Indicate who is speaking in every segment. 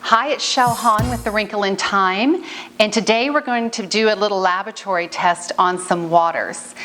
Speaker 1: Hi, it's Chelle Hawn with The Wrinkle in Time, and today we're going to do a little laboratory test on some waters.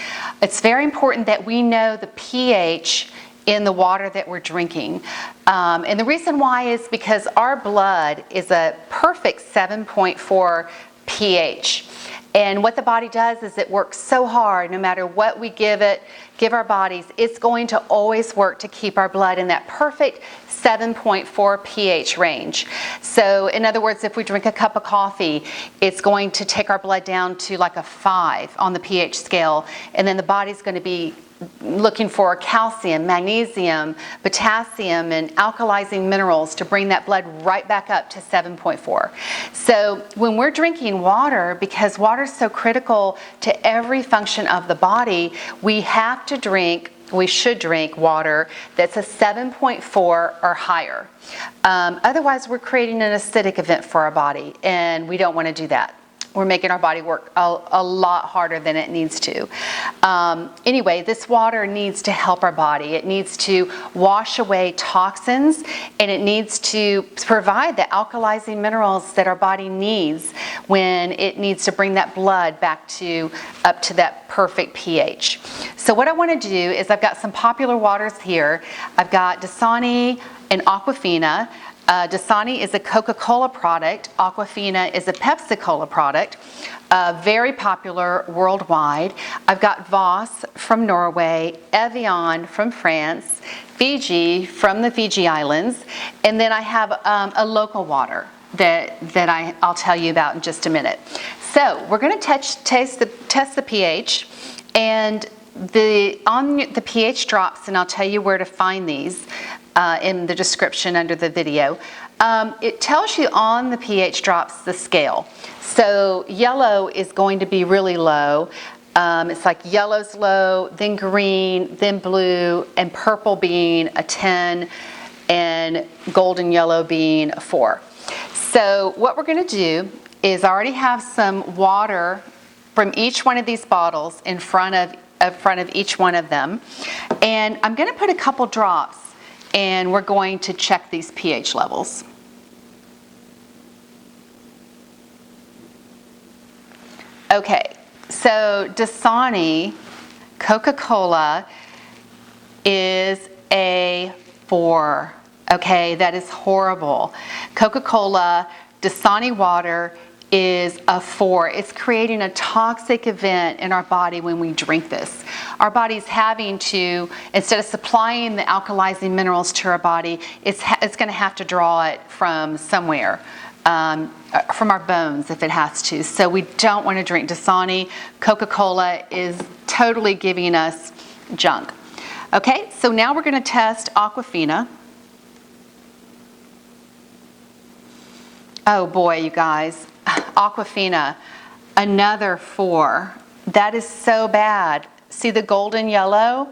Speaker 1: It's very important that we know the pH in the water that we're drinking. And the reason why is because our blood is a perfect 7.4 pH. And what the body does is it works so hard, no matter what we give our bodies, it's going to always work to keep our blood in that perfect 7.4 pH range. So in other words, if we drink a cup of coffee, it's going to take our blood down to like a 5 on the pH scale, and then the body's going to be looking for calcium, magnesium, potassium, and alkalizing minerals to bring that blood right back up to 7.4. So when we're drinking water, because water is so critical to every function of the body, we should drink water that's a 7.4 or higher. Otherwise, we're creating an acidic event for our body, and we don't want to do that. We're making our body work a lot harder than it needs to. Anyway, this water needs to help our body. It needs to wash away toxins, and it needs to provide the alkalizing minerals that our body needs when it needs to bring that blood back up to that perfect pH. So what I want to do is, I've got some popular waters here. I've got Dasani and Aquafina. Dasani is a Coca-Cola product. Aquafina is a Pepsi-Cola product. Very popular worldwide. I've got Voss from Norway, Evian from France, Fiji from the Fiji Islands, and then I have a local water that I'll tell you about in just a minute. So we're going to test the pH, and on the pH drops, and I'll tell you where to find these in the description under the video. It tells you on the pH drops the scale. So yellow is going to be really low. It's like yellow's low, then green, then blue, and purple being a 10, and golden yellow being a 4. So what we're going to do is, I already have some water from each one of these bottles in front of each one of them, and I'm going to put a couple drops, and we're going to check these pH levels. Okay, so Dasani Coca-Cola is a 4. Okay, that is horrible. Coca-Cola, Dasani water is a 4. It's creating a toxic event in our body when we drink this. Our body's having to, instead of supplying the alkalizing minerals to our body, it's going to have to draw it from somewhere, from our bones if it has to. So we don't want to drink Dasani. Coca-Cola is totally giving us junk. Okay, so now we're going to test Aquafina. Oh boy, you guys. Aquafina, another 4. That is so bad. See the golden yellow?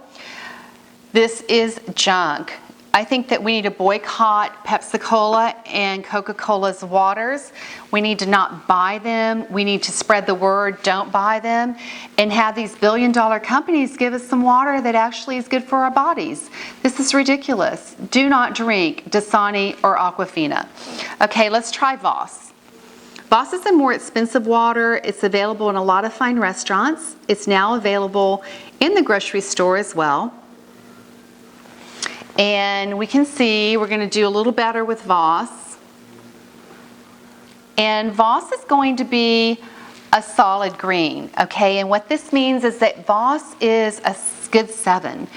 Speaker 1: This is junk. I think that we need to boycott Pepsi-Cola and Coca-Cola's waters. We need to not buy them. We need to spread the word, don't buy them, and have these billion-dollar companies give us some water that actually is good for our bodies. This is ridiculous. Do not drink Dasani or Aquafina. Okay, let's try Voss. Voss is a more expensive water. It's available in a lot of fine restaurants. It's now available in the grocery store as well. And we can see we're going to do a little better with Voss. And Voss is going to be a solid green, okay? And what this means is that Voss is a good 7.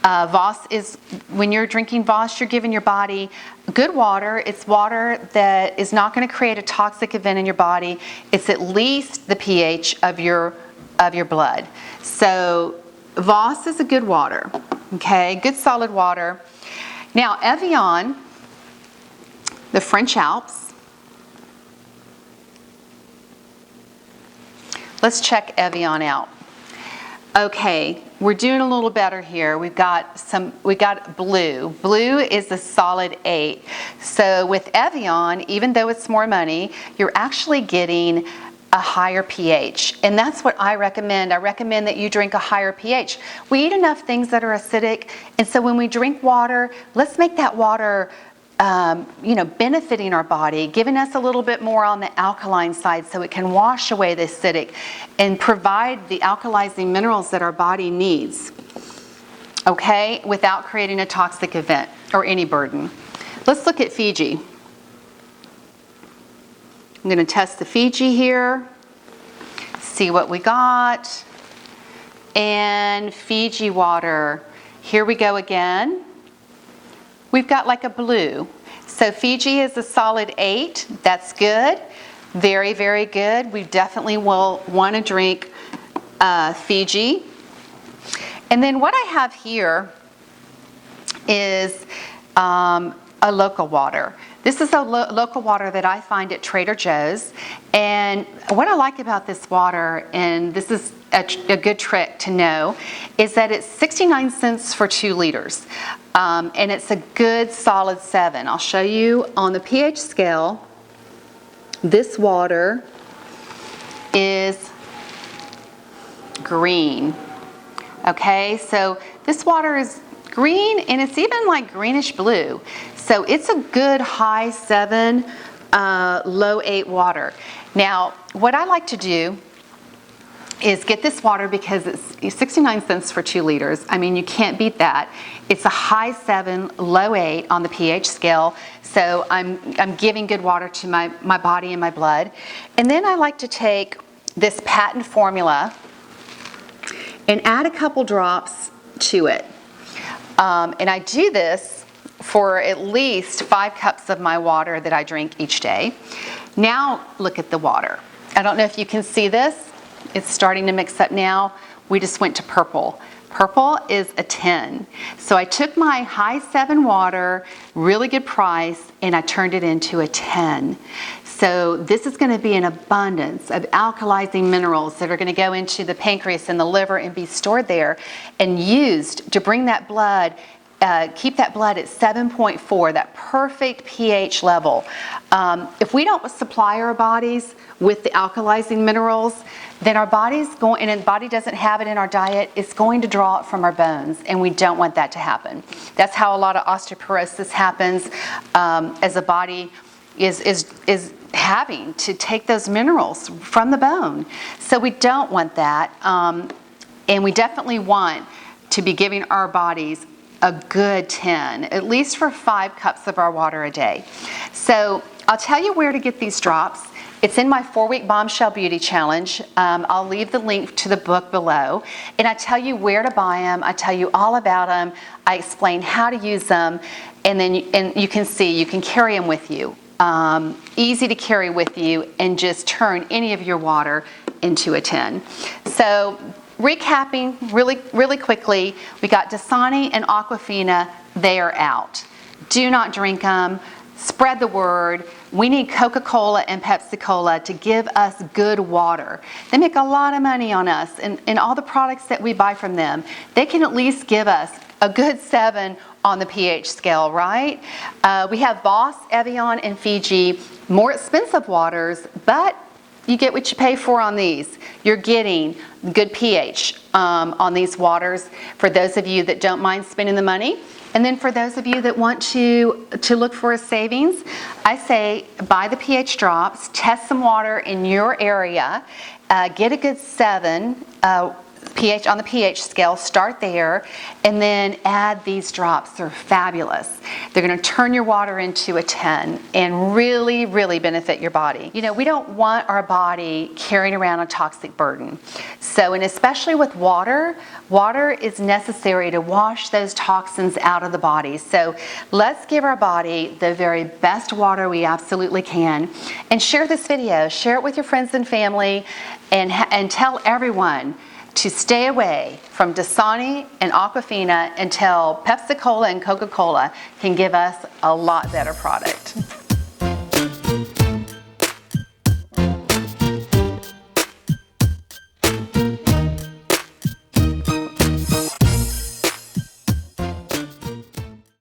Speaker 1: Voss is, when you're drinking Voss, you're giving your body good water. It's water that is not going to create a toxic event in your body. It's at least the pH of your blood. So Voss is a good water, okay? Good solid water. Now Evian, the French Alps. Let's check Evian out. Okay, we're doing a little better here. We got blue. Blue is a solid 8. So with Evian, even though it's more money, you're actually getting a higher pH. And that's what I recommend. I recommend that you drink a higher pH. We eat enough things that are acidic, and so when we drink water, let's make that water benefiting our body, giving us a little bit more on the alkaline side so it can wash away the acidic and provide the alkalizing minerals that our body needs, okay, without creating a toxic event or any burden. Let's look at Fiji. I'm going to test the Fiji here, see what we got. And Fiji water, here we go again. We've got like a blue. So Fiji is a solid 8. That's good. Very, very good. We definitely will want to drink Fiji. And then what I have here is a local water. This is a local water that I find at Trader Joe's. And what I like about this water, and this is a good trick to know, is that it's 69 cents for 2 liters. And it's a good solid 7. I'll show you on the pH scale. This water is green. Okay, so this water is green and it's even like greenish blue. So it's a good high 7, low 8 water. Now, what I like to do is get this water because it's 69 cents for 2 liters. I mean, you can't beat that. It's a high 7, low 8 on the pH scale. So I'm giving good water to my body and my blood. And then I like to take this patent formula and add a couple drops to it. And I do this for at least 5 cups of my water that I drink each day. Now look at the water. I don't know if you can see this. It's starting to mix up now. We just went to purple. Purple is a 10. So I took my high 7 water, really good price, and I turned it into a 10. So this is going to be an abundance of alkalizing minerals that are going to go into the pancreas and the liver and be stored there and used to bring that blood, keep that blood at 7.4, that perfect pH level. If we don't supply our bodies with the alkalizing minerals, then our body's going, and the body doesn't have it in our diet, it's going to draw it from our bones, and we don't want that to happen. That's how a lot of osteoporosis happens, as the body is having to take those minerals from the bone. So we don't want that, and we definitely want to be giving our bodies a good 10, at least for 5 cups of our water a day. So I'll tell you where to get these drops. It's in my 4-week Bombshell Beauty Challenge. I'll leave the link to the book below. And I tell you where to buy them. I tell you all about them. I explain how to use them. And then you can see, you can carry them with you. Easy to carry with you and just turn any of your water into a 10. So recapping really quickly, we got Dasani and Aquafina. They are out. Do not drink them. Spread the word. We need Coca-Cola and Pepsi-Cola to give us good water. They make a lot of money on us and all the products that we buy from them. They can at least give us a good 7 on the pH scale, right? We have Voss, Evian, and Fiji, more expensive waters, but you get what you pay for on these. You're getting good pH on these waters for those of you that don't mind spending the money. And then for those of you that want to look for a savings, I say buy the pH drops, test some water in your area, get a good 7 pH on the pH scale, start there, and then add these drops. They're fabulous. They're going to turn your water into a 10 and really benefit your body. You know, we don't want our body carrying around a toxic burden. So, and especially with water, water is necessary to wash those toxins out of the body. So let's give our body the very best water we absolutely can, and share this video. Share it with your friends and family, and tell everyone to stay away from Dasani and Aquafina until Pepsi-Cola and Coca-Cola can give us a lot better product.